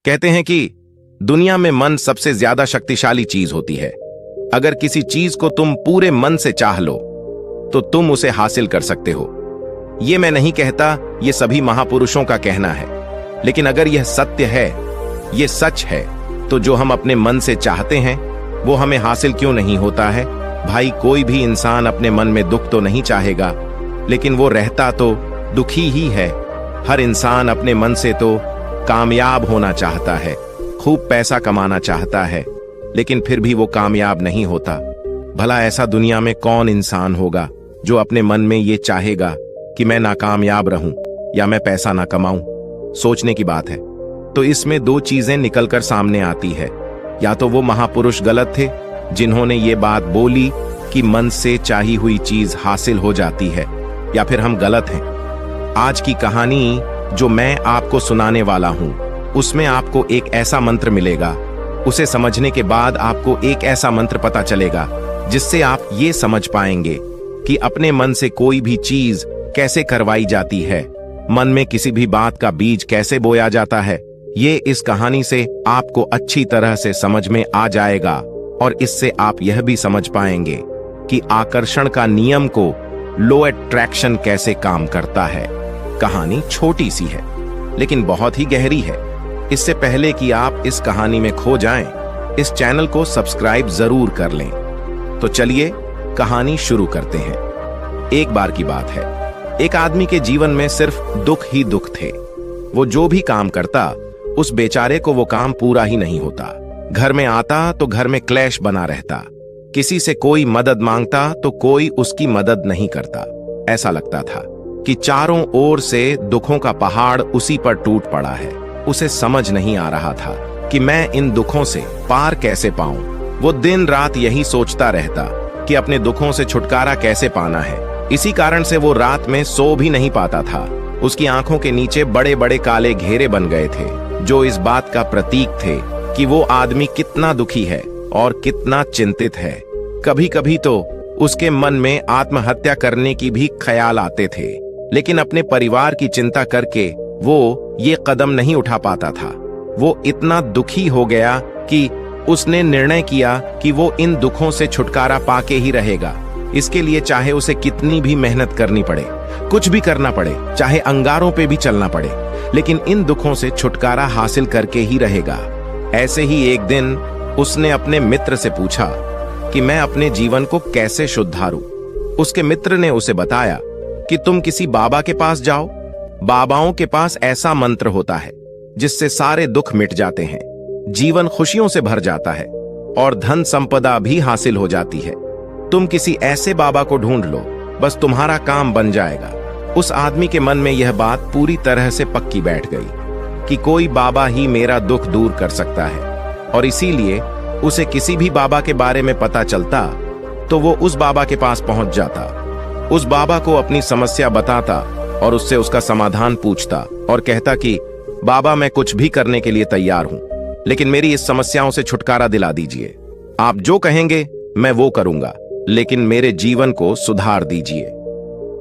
कहते हैं कि दुनिया में मन सबसे ज्यादा शक्तिशाली चीज होती है। अगर किसी चीज को तुम पूरे मन से चाह लो तो तुम उसे हासिल कर सकते हो। ये मैं नहीं कहता, ये सभी महापुरुषों का कहना है। लेकिन अगर यह सत्य है, ये सच है, तो जो हम अपने मन से चाहते हैं वो हमें हासिल क्यों नहीं होता है? भाई, कोई भी इंसान अपने मन में दुख तो नहीं चाहेगा, लेकिन वो रहता तो दुखी ही है। हर इंसान अपने मन से तो कामयाब होना चाहता है, खूब पैसा कमाना चाहता है, लेकिन फिर भी वो कामयाब नहीं होता। भला ऐसा दुनिया में कौन इंसान होगा जो अपने मन में ये चाहेगा कि मैं नाकामयाब रहूं या मैं पैसा ना कमाऊं? सोचने की बात है। तो इसमें दो चीजें निकलकर सामने आती है। या तो वो महापुरुष गलत थे जिन्होंने ये बात बोली कि मन से चाही हुई चीज हासिल हो जाती है, या फिर हम गलत हैं। आज की कहानी जो मैं आपको सुनाने वाला हूं, उसमें आपको एक ऐसा मंत्र मिलेगा। उसे समझने के बाद आपको एक ऐसा मंत्र पता चलेगा जिससे आप ये समझ पाएंगे कि अपने मन से कोई भी चीज कैसे करवाई जाती है, मन में किसी भी बात का बीज कैसे बोया जाता है। ये इस कहानी से आपको अच्छी तरह से समझ में आ जाएगा, और इससे आप यह भी समझ पाएंगे कि आकर्षण का नियम को लो अट्रैक्शन कैसे काम करता है। कहानी छोटी सी है लेकिन बहुत ही गहरी है। इससे पहले कि आप इस कहानी में खो जाएं, इस चैनल को सब्सक्राइब जरूर कर लें। तो चलिए कहानी शुरू करते हैं। एक बार की बात है, एक आदमी के जीवन में सिर्फ दुख ही दुख थे। वो जो भी काम करता, उस बेचारे को वो काम पूरा ही नहीं होता। घर में आता तो घर में क्लेश बना रहता। किसी से कोई मदद मांगता तो कोई उसकी मदद नहीं करता। ऐसा लगता था कि चारों ओर से दुखों का पहाड़ उसी पर टूट पड़ा है। उसे समझ नहीं आ रहा था कि मैं इन दुखों से पार कैसे पाऊं। वो दिन रात यही सोचता रहता कि अपने दुखों से छुटकारा कैसे पाना है। इसी कारण से वो रात में सो भी नहीं पाता था। उसकी आंखों के नीचे बड़े बड़े काले घेरे बन गए थे, जो इस बात का प्रतीक थे कि वो आदमी कितना दुखी है और कितना चिंतित है। कभी कभी तो उसके मन में आत्महत्या करने की भी ख्याल आते थे, लेकिन अपने परिवार की चिंता करके वो ये कदम नहीं उठा पाता था। वो इतना दुखी हो गया कि उसने निर्णय किया कि वो इन दुखों से छुटकारा पाके ही रहेगा। इसके लिए चाहे उसे कितनी भी मेहनत करनी पड़े, कुछ भी करना पड़े, चाहे अंगारों पे भी चलना पड़े, लेकिन इन दुखों से छुटकारा हासिल करके ही रहेगा। ऐसे ही एक दिन उसने अपने मित्र से पूछा कि मैं अपने जीवन को कैसे सुधारूं। उसके मित्र ने उसे बताया कि तुम किसी बाबा के पास जाओ। बाबाओं के पास ऐसा मंत्र होता है जिससे सारे दुख मिट जाते हैं, जीवन खुशियों से भर जाता है और धन संपदा भी हासिल हो जाती है। तुम किसी ऐसे बाबा को ढूंढ लो, बस तुम्हारा काम बन जाएगा। उस आदमी के मन में यह बात पूरी तरह से पक्की बैठ गई कि कोई बाबा ही मेरा दुख दूर कर सकता है, और इसीलिए उसे किसी भी बाबा के बारे में पता चलता तो वो उस बाबा के पास पहुंच जाता, उस बाबा को अपनी समस्या बताता और उससे उसका समाधान पूछता और कहता कि बाबा, मैं कुछ भी करने के लिए तैयार हूं, लेकिन मेरी इस समस्याओं से छुटकारा दिला दीजिए। आप जो कहेंगे मैं वो करूंगा, लेकिन मेरे जीवन को सुधार दीजिए।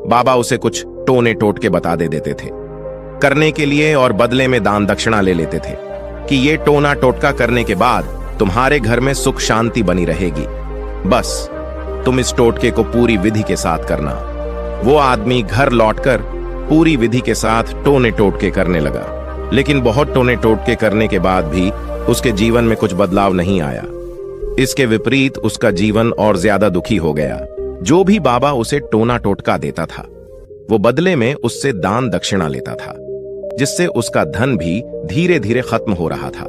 बाबा उसे कुछ टोने टोटके बता देते थे करने के लिए, और बदले में दान दक्षिणा ले लेते थे कि ये टोना टोटका करने के बाद तुम्हारे घर में सुख शांति बनी रहेगी। बस तुम इस टोटके को पूरी विधि के साथ करना। वो आदमी घर लौटकर पूरी विधि के साथ टोने टोटके करने लगा, लेकिन बहुत टोने टोटके करने के बाद भी उसके जीवन में कुछ बदलाव नहीं आया। इसके विपरीत उसका जीवन और ज्यादा दुखी हो गया। जो भी बाबा उसे टोना टोटका देता था, वो बदले में उससे दान दक्षिणा लेता था, जिससे उसका धन भी धीरे धीरे खत्म हो रहा था।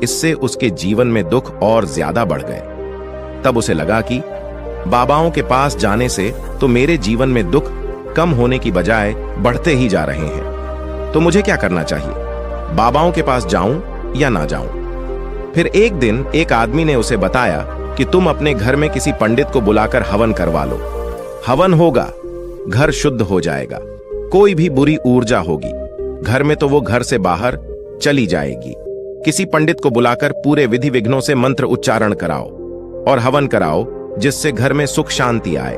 इससे उसके जीवन में दुख और ज्यादा बढ़ गए। तब उसे लगा कि बाबाओं के पास जाने से तो मेरे जीवन में दुख कम होने की बजाय बढ़ते ही जा रहे हैं। तो मुझे क्या करना चाहिए? बाबाओं के पास जाऊं या ना जाऊं? फिर एक दिन एक आदमी ने उसे बताया कि तुम अपने घर में किसी पंडित को बुलाकर हवन करवा लो। हवन होगा, घर शुद्ध हो जाएगा। कोई भी बुरी ऊर्जा होगी घर में तो वो घर से बाहर चली जाएगी। किसी पंडित को बुलाकर पूरे विधि विघ्नों से मंत्र उच्चारण कराओ और हवन कराओ, जिससे घर में सुख शांति आए।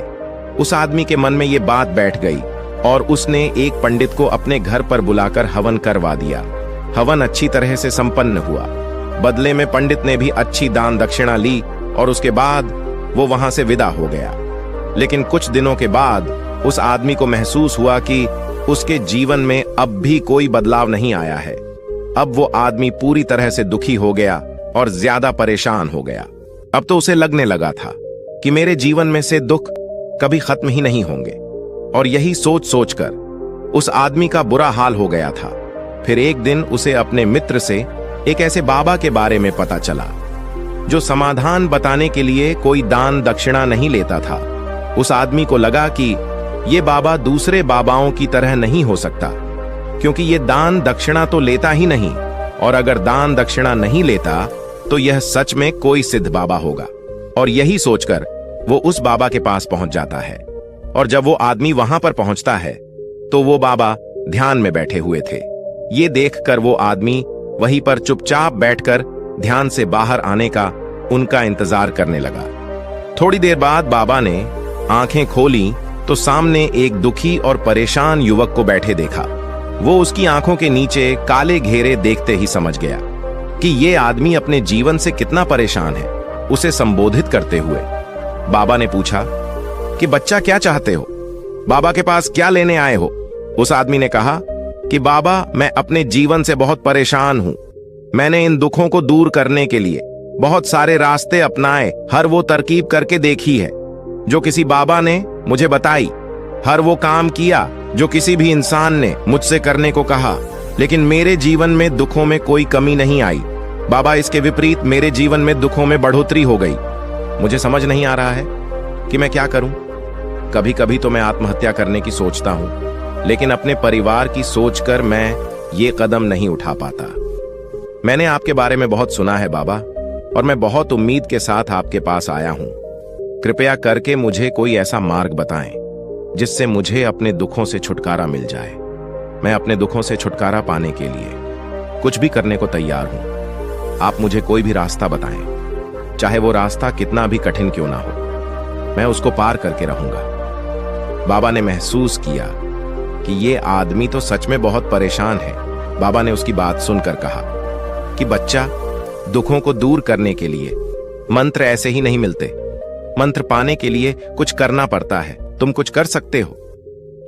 उस आदमी के मन में ये बात बैठ गई और उसने एक पंडित को अपने घर पर बुलाकर हवन करवा दिया। हवन अच्छी तरह से संपन्न हुआ। बदले में पंडित ने भी अच्छी दान दक्षिणा ली और उसके बाद वो वहां से विदा हो गया। लेकिन कुछ दिनों के बाद उस आदमी को महसूस हुआ कि उसके जीवन में अब भी कोई बदलाव नहीं आया है। अब वो आदमी पूरी तरह से दुखी हो गया और ज्यादा परेशान हो गया। अब तो उसे लगने लगा था कि मेरे जीवन में से दुख कभी खत्म ही नहीं होंगे, और यही सोच सोचकर उस आदमी का बुरा हाल हो गया था। फिर एक दिन उसे अपने मित्र से एक ऐसे बाबा के बारे में पता चला जो समाधान बताने के लिए कोई दान दक्षिणा नहीं लेता था। उस आदमी को लगा कि ये बाबा दूसरे बाबाओं की तरह नहीं हो सकता, क्योंकि ये दान दक्षिणा तो लेता ही नहीं, और अगर दान दक्षिणा नहीं लेता तो यह सच में कोई सिद्ध बाबा होगा। और यही सोचकर वो उस बाबा के पास पहुंच जाता है। और जब वो आदमी वहां पर पहुंचता है तो वो बाबा ध्यान में बैठे हुए थे। ये देखकर वो आदमी वहीं पर चुपचाप बैठकर ध्यान से बाहर आने का उनका इंतजार करने लगा। थोड़ी देर बाद बाबा ने आंखें खोली तो सामने एक दुखी और परेशान युवक को बैठे देखा। वो उसकी आंखों के नीचे काले घेरे देखते ही समझ गया कि ये आदमी अपने जीवन से कितना परेशान है। उसे संबोधित करते हुए बाबा ने पूछा कि बच्चा, क्या चाहते हो? बाबा के पास क्या लेने आए हो? उस आदमी ने कहा कि बाबा, मैं अपने जीवन से बहुत परेशान हूं। मैंने इन दुखों को दूर करने के लिए बहुत सारे रास्ते अपनाए, हर वो तरकीब करके देखी है जो किसी बाबा ने मुझे बताई, हर वो काम किया जो किसी भी इंसान ने मुझसे करने को कहा, लेकिन मेरे जीवन में दुखों में कोई कमी नहीं आई। बाबा, इसके विपरीत मेरे जीवन में दुखों में बढ़ोतरी हो गई। मुझे समझ नहीं आ रहा है कि मैं क्या करूं। कभी कभी तो मैं आत्महत्या करने की सोचता हूं, लेकिन अपने परिवार की सोचकर मैं ये कदम नहीं उठा पाता। मैंने आपके बारे में बहुत सुना है बाबा, और मैं बहुत उम्मीद के साथ आपके पास आया हूं। कृपया करके मुझे कोई ऐसा मार्ग बताएं जिससे मुझे अपने दुखों से छुटकारा मिल जाए। मैं अपने दुखों से छुटकारा पाने के लिए कुछ भी करने को तैयार हूं। आप मुझे कोई भी रास्ता बताएं, चाहे वो रास्ता कितना भी कठिन क्यों ना हो, मैं उसको पार करके रहूंगा। बाबा ने महसूस किया कि ये आदमी तो सच में बहुत परेशान है। बाबा ने उसकी बात सुनकर कहा कि बच्चा, दुखों को दूर करने के लिए मंत्र ऐसे ही नहीं मिलते। मंत्र पाने के लिए कुछ करना पड़ता है। तुम कुछ कर सकते हो।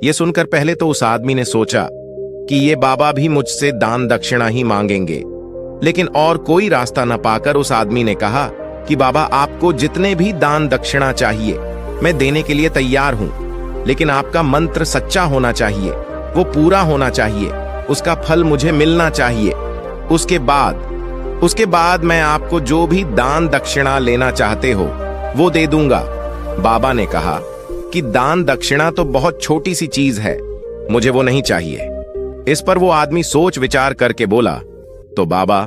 यह सुनकर पहले तो उस आदमी ने सोचा कि ये बाबा भी मुझसे दान दक्षिणा ही मांगेंगे, लेकिन और कोई रास्ता न पाकर उस आदमी ने कहा कि बाबा, आपको जितने भी दान दक्षिणा चाहिए मैं देने के लिए तैयार हूं, लेकिन आपका मंत्र सच्चा होना चाहिए, वो पूरा होना चाहिए, उसका फल मुझे मिलना चाहिए। उसके बाद मैं आपको जो भी दान दक्षिणा लेना चाहते हो वो दे दूंगा। बाबा ने कहा कि दान दक्षिणा तो बहुत छोटी सी चीज है, मुझे वो नहीं चाहिए। इस पर वो आदमी सोच विचार करके बोला, तो बाबा,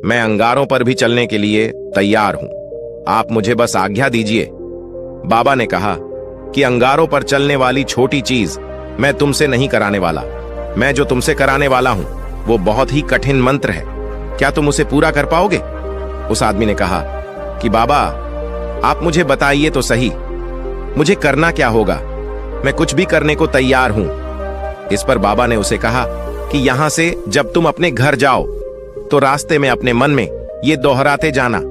मैं अंगारों पर भी चलने के लिए तैयार हूं, आप मुझे बस आज्ञा दीजिए। बाबा ने कहा कि अंगारों पर चलने वाली छोटी चीज मैं तुमसे नहीं कराने वाला। मैं जो तुमसे कराने वाला हूं वो बहुत ही कठिन मंत्र है। क्या तुम उसे पूरा कर पाओगे? उस आदमी ने कहा कि बाबा, आप मुझे बताइए तो सही, मुझे करना क्या होगा? मैं कुछ भी करने को तैयार हूं। इस पर बाबा ने उसे कहा कि यहां से जब तुम अपने घर जाओ तो रास्ते में अपने मन में ये दोहराते जाना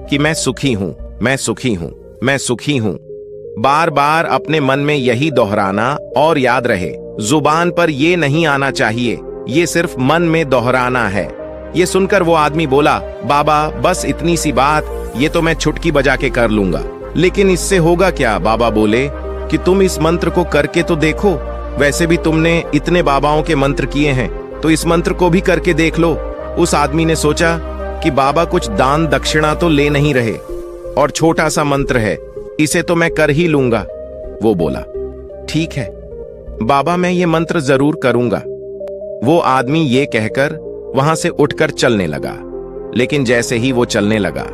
कि मैं सुखी हूं, मैं सुखी हूं, मैं सुखी हूं। बार बार अपने मन में यही दोहराना, और याद रहे जुबान पर ये नहीं आना चाहिए, ये सिर्फ मन में दोहराना है। ये सुनकर वो आदमी बोला, बाबा, बस इतनी सी बात, ये तो मैं चुटकी बजा के कर लूंगा। लेकिन इससे होगा क्या? बाबा बोले कि तुम इस मंत्र को करके तो देखो, वैसे भी तुमने इतने बाबाओं के मंत्र किए हैं, तो इस मंत्र को भी करके देख लो। उस आदमी ने सोचा कि बाबा कुछ दान दक्षिणा तो ले नहीं रहे, और छोटा सा मंत्र है, इसे तो मैं कर ही लूंगा। वो बोला, ठीक है बाबा, मैं ये मंत्र जरूर करूंगा। वो आदमी ये कहकर वहां से उठकर चलने लगा। लेकिन जैसे ही वो चलने लगा,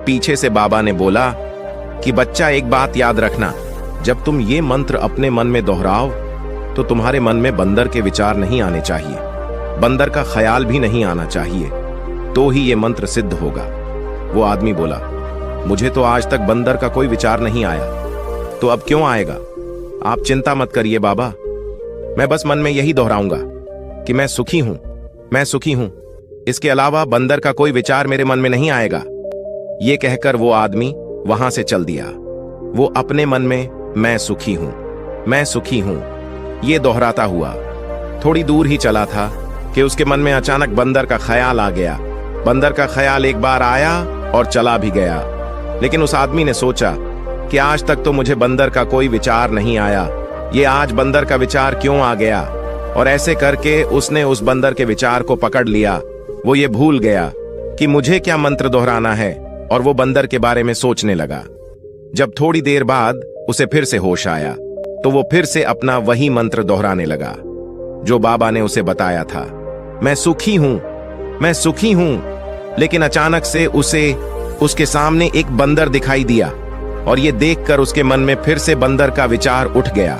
पीछे से बाबा ने बोला कि बच्चा, एक बात याद रखना, जब तुम ये मंत्र अपने मन में दोहराओ तो तुम्हारे मन में बंदर के विचार नहीं आने चाहिए, बंदर का ख्याल भी नहीं आना चाहिए, तो ही ये मंत्र सिद्ध होगा। वो आदमी बोला, मुझे तो आज तक बंदर का कोई विचार नहीं आया, तो अब क्यों आएगा? आप चिंता मत करिए बाबा, मैं बस मन में यही दोहराऊंगा कि मैं सुखी हूं, मैं सुखी हूं, इसके अलावा बंदर का कोई विचार मेरे मन में नहीं आएगा। ये कहकर वो आदमी वहां से चल दिया। वो अपने मन में मैं सुखी हूं, मैं सुखी हूं, ये दोहराता हुआ थोड़ी दूर ही चला था कि उसके मन में अचानक बंदर का ख्याल आ गया। बंदर का ख्याल एक बार आया और चला भी गया, लेकिन उस आदमी ने सोचा कि आज तक तो मुझे बंदर का कोई विचार नहीं आया, ये आज बंदर का विचार क्यों आ गया। और ऐसे करके उसने उस बंदर के विचार को पकड़ लिया। वो ये भूल गया कि मुझे क्या मंत्र दोहराना है, और वो बंदर के बारे में सोचने लगा। जब थोड़ी देर बाद उसे फिर से होश आया तो वो फिर से अपना वही मंत्र दोहराने लगा जो बाबा ने उसे बताया था, मैं सुखी हूं, मैं सुखी हूं। लेकिन अचानक से उसे उसके सामने एक बंदर दिखाई दिया, और ये देखकर उसके मन में फिर से बंदर का विचार उठ गया,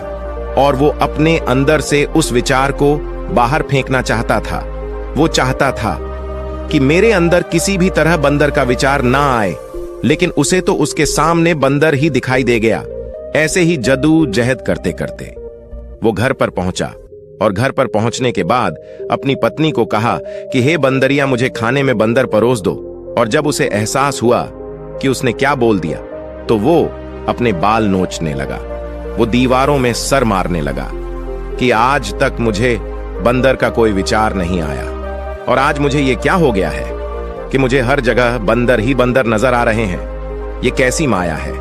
और वो अपने अंदर से उस विचार को बाहर फेंकना चाहता था। वो चाहता था कि मेरे अंदर किसी भी तरह बंदर का विचार ना आए, लेकिन उसे तो उसके सामने बंदर ही दिखाई दे गया। ऐसे ही जदूजहद करते करते वो घर पर पहुंचा, और घर पर पहुंचने के बाद अपनी पत्नी को कहा कि हे बंदरिया, मुझे खाने में बंदर परोस दो। और जब उसे एहसास हुआ कि उसने क्या बोल दिया, तो वो अपने बाल नोचने लगा। वो दीवारों में सर मारने लगा कि आज तक मुझे बंदर का कोई विचार नहीं आया, और आज मुझे ये क्या हो गया है कि मुझे हर जगह बंदर ही बंदर नजर आ रहे हैं। ये कैसी माया है।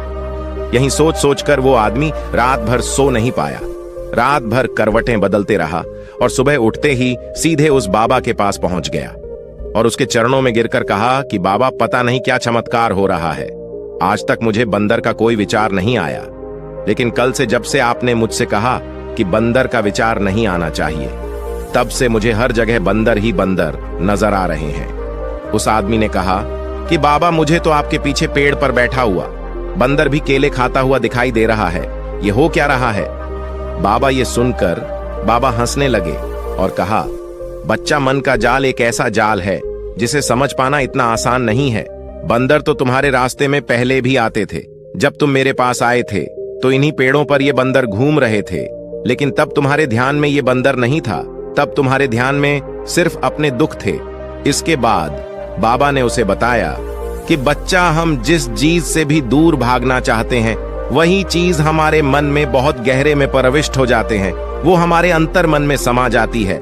यहीं सोच सोचकर वो आदमी रात भर सो नहीं पाया। रात भर करवटें बदलते रहा, और सुबह उठते ही सीधे उस बाबा के पास पहुंच गया और उसके चरणों में गिरकर कहा कि बाबा, पता नहीं क्या चमत्कार हो रहा है। आज तक मुझे बंदर का कोई विचार नहीं आया, लेकिन कल से जब से आपने मुझसे कहा कि बंदर का विचार नहीं आना चाहिए, तब से मुझे हर जगह बंदर ही बंदर नजर आ रहे हैं। उस आदमी ने कहा कि बाबा, मुझे तो आपके पीछे पेड़ पर बैठा हुआ बंदर भी केले खाता हुआ दिखाई दे रहा है, ये हो क्या रहा है। बाबा ये सुनकर बाबा हंसने लगे और कहा, बच्चा, मन का जाल एक ऐसा जाल है जिसे समझ पाना इतना आसान नहीं है। बंदर तो तुम्हारे रास्ते में पहले भी आते थे। जब तुम मेरे पास आए थे तो इन्हीं पेड़ों पर ये बंदर घूम रहे थे, लेकिन तब तुम्हारे ध्यान में ये बंदर नहीं था। तब तुम्हारे ध्यान में सिर्फ अपने दुख थे। इसके बाद बाबा ने उसे बताया कि बच्चा, हम जिस चीज से भी दूर भागना चाहते हैं, वही चीज हमारे मन में बहुत गहरे में प्रविष्ट हो जाते हैं। वो हमारे अंतर मन में समा जाती है।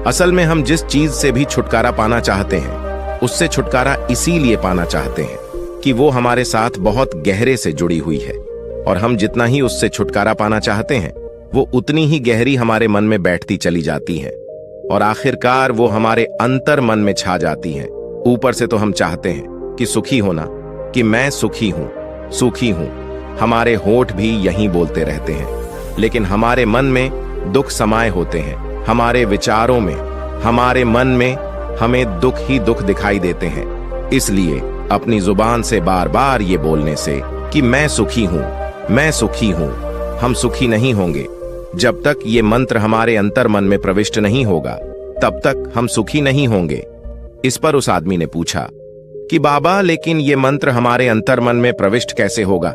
असल में हम जिस चीज से भी छुटकारा पाना चाहते हैं, उससे छुटकारा इसीलिए पाना चाहते हैं कि वो हमारे साथ बहुत गहरे से जुड़ी हुई है, और हम जितना ही उससे छुटकारा पाना चाहते हैं, वो उतनी ही गहरी हमारे मन में बैठती चली जाती है, और आखिरकार वो हमारे अंतर मन में छा जाती हैं। ऊपर से तो हम चाहते हैं कि सुखी होना, कि मैं सुखी हूं, सुखी हूं। हमारे होठ भी यही बोलते रहते हैं, लेकिन हमारे मन में दुख समाये होते हैं। हमारे विचारों में, हमारे मन में हमें दुख ही दुख दिखाई देते हैं। इसलिए अपनी जुबान से बार बार ये बोलने से कि मैं सुखी हूं, मैं सुखी हूं, हम सुखी नहीं होंगे। जब तक ये मंत्र हमारे अंतर मन में प्रविष्ट नहीं होगा, तब तक हम सुखी नहीं होंगे। इस पर उस आदमी ने पूछा कि बाबा, लेकिन ये मंत्र हमारे अंतर मन में प्रविष्ट कैसे होगा।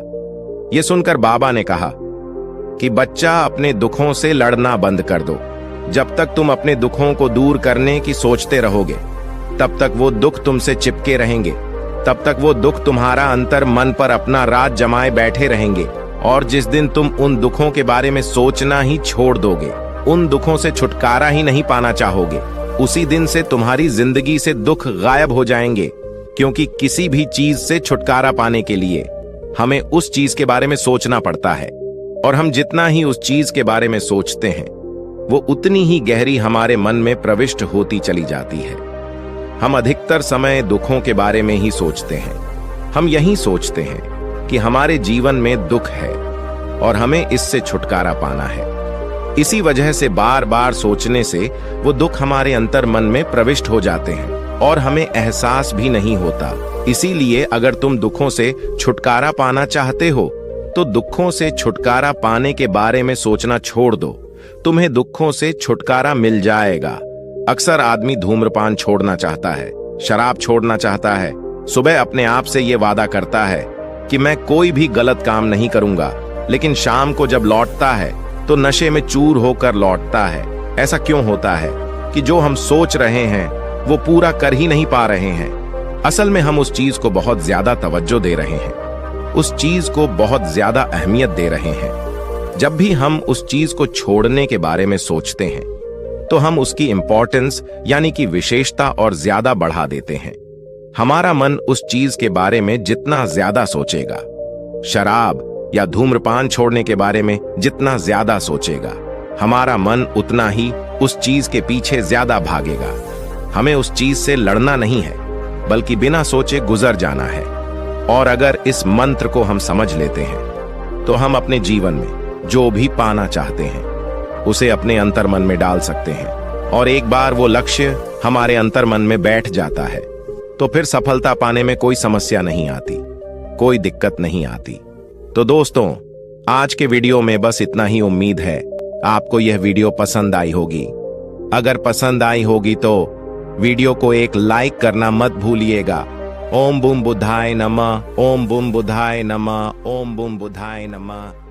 ये सुनकर बाबा ने कहा कि बच्चा, अपने दुखों से लड़ना बंद कर दो। जब तक तुम अपने दुखों को दूर करने की सोचते रहोगे, तब तक वो दुख तुमसे चिपके रहेंगे। तब तक वो दुख तुम्हारा अंतर मन पर अपना राज जमाए बैठे रहेंगे, और जिस दिन तुम उन दुखों के बारे में सोचना ही छोड़ दोगे, उन दुखों से छुटकारा ही नहीं पाना चाहोगे, उसी दिन से तुम्हारी जिंदगी से दुख गायब हो जाएंगे। क्योंकि किसी भी चीज से छुटकारा पाने के लिए हमें उस चीज के बारे में सोचना पड़ता है, और हम जितना ही उस चीज के बारे में सोचते हैं, वो उतनी ही गहरी हमारे मन में प्रविष्ट होती चली जाती है। हम अधिकतर समय दुखों के बारे में ही सोचते हैं। हम यही सोचते हैं कि हमारे जीवन में दुख है और हमें इससे छुटकारा पाना है। इसी वजह से बार बार सोचने से वो दुख हमारे अंतर मन में प्रविष्ट हो जाते हैं और हमें एहसास भी नहीं होता। इसीलिए अगर तुम दुखों से छुटकारा पाना चाहते हो, तो दुखों से छुटकारा पाने के बारे में सोचना छोड़ दो। तुम्हें दुखों से छुटकारा मिल जाएगा। अक्सर आदमी धूम्रपान छोड़ना चाहता है, शराब छोड़ना चाहता है, सुबह अपने आप से ये वादा करता है कि मैं कोई भी गलत काम नहीं करूंगा, लेकिन शाम को जब लौटता है तो नशे में चूर होकर लौटता है। ऐसा क्यों होता है कि जो हम सोच रहे हैं वो पूरा कर ही नहीं पा रहे हैं। असल में हम उस चीज को बहुत ज्यादा तवज्जो दे रहे हैं, उस चीज को बहुत ज्यादा अहमियत दे रहे हैं। जब भी हम उस चीज को छोड़ने के बारे में सोचते हैं तो हम उसकी इंपॉर्टेंस यानी कि विशेषता और ज्यादा बढ़ा देते हैं। हमारा मन उस चीज के बारे में जितना ज्यादा सोचेगा, शराब या धूम्रपान छोड़ने के बारे में जितना ज्यादा सोचेगा, हमारा मन उतना ही उस चीज के पीछे ज्यादा भागेगा। हमें उस चीज से लड़ना नहीं है, बल्कि बिना सोचे गुजर जाना है। और अगर इस मंत्र को हम समझ लेते हैं तो हम अपने जीवन में जो भी पाना चाहते हैं उसे अपने अंतर्मन में डाल सकते हैं। और एक बार वो लक्ष्य हमारे अंतर्मन में बैठ जाता है तो फिर सफलता पाने में कोई समस्या नहीं आती, कोई दिक्कत नहीं आती। तो दोस्तों, आज के वीडियो में बस इतना ही। उम्मीद है आपको यह वीडियो पसंद आई होगी। अगर पसंद आई होगी तो वीडियो को एक लाइक करना मत भूलिएगा। ओम बूम बुद्धाय नमः, ओम बूम बुद्धाय नमः, ओम बूम बुद्धाय नमः।